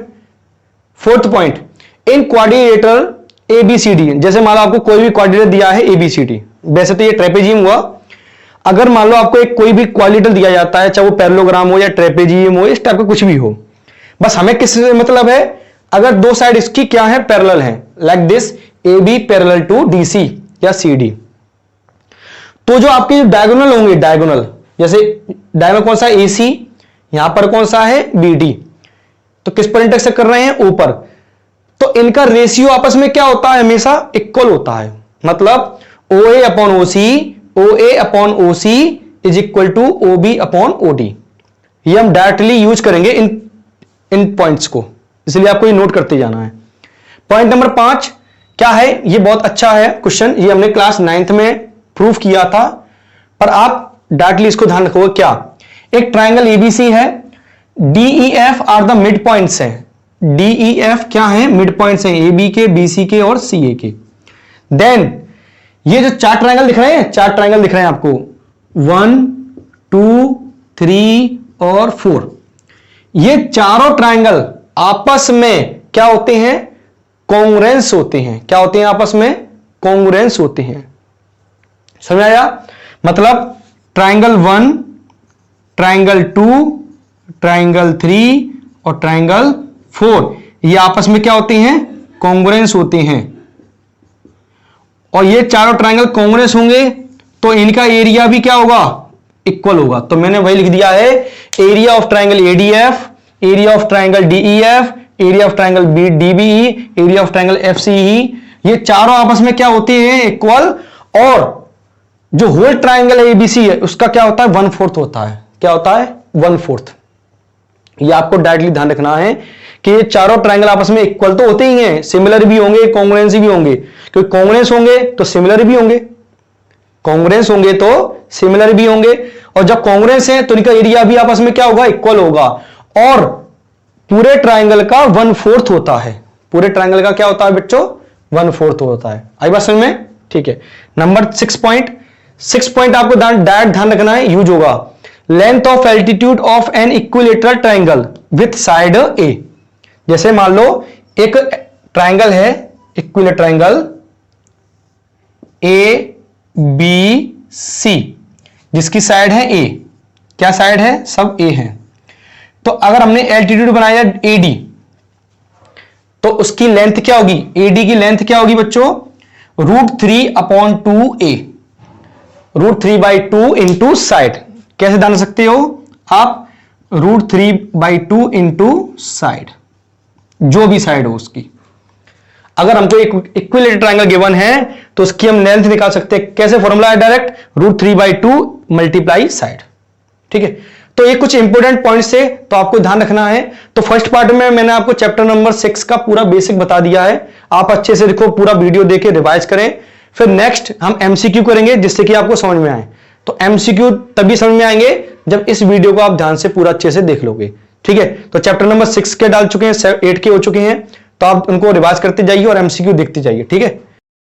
Fourth point, in quadrilateral ABCD, जैसे मान लो आपको कोई भी क्वाड्रिलेटर दिया है एबीसीडी, वैसे तो ये ट्रेपेजियम हुआ। अगर मान लो आपको एक कोई भी क्वाड्रिलेटरल दिया जाता है, चाहे वो पैरेललोग्राम हो या ट्रेपेजियम हो, इस टाइप का कुछ भी हो, बस हमें किससे मतलब है, अगर दो साइड इसकी क्या है, पैरेलल है, like this A B parallel to D C या सी डी, तो जो आपके डायगोनल होंगे, डायगोनल जैसे डायगोनल कौन सा है, ए सी, यहां पर कौन सा है, बी डी, तो किस पर इंटरसेक्ट कर रहे हैं, ऊपर, तो इनका रेशियो आपस में क्या होता है, हमेशा इक्वल होता है। मतलब O A upon O C, O A upon O C is equal to O B upon O D. ये हम डायरेक्टली यूज करेंगे इन पॉइंट्स को, इसलिए आपको ये नोट करते जाना है। पॉइंट नंबर 5 क्या है, ये बहुत अच्छा है क्वेश्चन, ये हमने क्लास 9th में प्रूफ किया था, पर आप डायरेक्टली इसको ध्यान रखोगे। क्या, एक ट्रायंगल एबीसी है, DEF are the mid points हैं। डीईएफ क्या है, मिड पॉइंट्स हैं, ए बी के, बी सी के और सी ए के। देन ये जो चार ट्रायंगल दिख रहे हैं, चार ट्रायंगल दिख रहे हैं आपको, 1 2 3 और 4, ये चारों ट्रायंगल आपस में क्या होते हैं, कॉन्ग्रुएंस होते हैं। क्या होते हैं, आपस में कॉन्ग्रुएंस होते हैं। समझ आया? मतलब ट्रायंगल 1, ट्रायंगल 2, ट्रायंगल 3 और ट्रायंगल 4, ये आपस में क्या होते हैं, कॉन्ग्रुएंस होते हैं। और ये चारों ट्रायंगल कॉन्ग्रुएंस होंगे तो इनका एरिया भी क्या होगा, इक्वल होगा। तो मैंने वही लिख दिया है, area of triangle ADF, area of triangle DEF, area of triangle DBE, area of triangle FCE, ये चारों आपस में क्या होते हैं, इक्वल। और जो होल ट्रायंगल एबीसी है उसका क्या होता है, 1/4 होता है। क्या होता है, 1/4। ये आपको डायरेक्टली ध्यान रखना है कि ये चारों ट्रायंगल आपस में इक्वल तो होते ही हैं, सिमिलर भी होंगे, कॉन्ग्रुएंस भी होंगे, क्योंकि कॉन्ग्रुएंस होंगे तो सिमिलर भी होंगे, कॉन्ग्रुएंस होंगे तो सिमिलर भी होंगे। और जब कॉन्ग्रुएंस है तो इनका एरिया भी आपस में क्या होगा, इक्वल होगा। और पूरे ट्रायंगल का 1/4 होता है। पूरे ट्रायंगल का क्या होता है बच्चों, 1/4 होता है। आई बात समझ में? ठीक है। नंबर 6 पॉइंट आपको डायरेक्ट ध्यान रखना है, यूज होगा, length of altitude of an equilateral triangle with side A. जैसे मान लो एक ट्रायंगल है, equilateral triangle A B C, जिसकी साइड है ए। क्या साइड है, सब ए है। तो अगर हमने एल्टीट्यूड बनाया एडी, तो उसकी लेंथ क्या होगी, एडी की लेंथ क्या होगी बच्चों, √3/2a, √3/2 इंटू साइड। कैसे जान सकते हो आप, √3/2 इंटू साइड, जो भी साइड हो उसकी। अगर हमको एक इक्विलेटरल ट्रायंगल गिवन है तो उसकी हम लेंथ निकाल सकते हैं। कैसे फॉर्मूला है? Direct √3/2 multiply side. ठीक है, तो ये कुछ इंपॉर्टेंट पॉइंट्स है तो आपको ध्यान रखना है। तो फर्स्ट पार्ट में मैंने आपको चैप्टर नंबर 6 का पूरा बेसिक बता दिया है, आप अच्छे से देखो, पूरा वीडियो देके रिवाइज करें। फिर नेक्स्ट हम एमसीक्यू करेंगे जिससे कि आपको समझ में आए। तो एमसीक्यू तभी समझ में आएंगे जब इस वीडियो को आप ध्यान से पूरा अच्छे से देख लोगे। ठीक है, तो चैप्टर नंबर 6 के डाल चुके हैं, 8 के हो चुके हैं, तो आप उनको रिवाइज करते जाइए और एमसीक्यू देखते जाइए। ठीक है।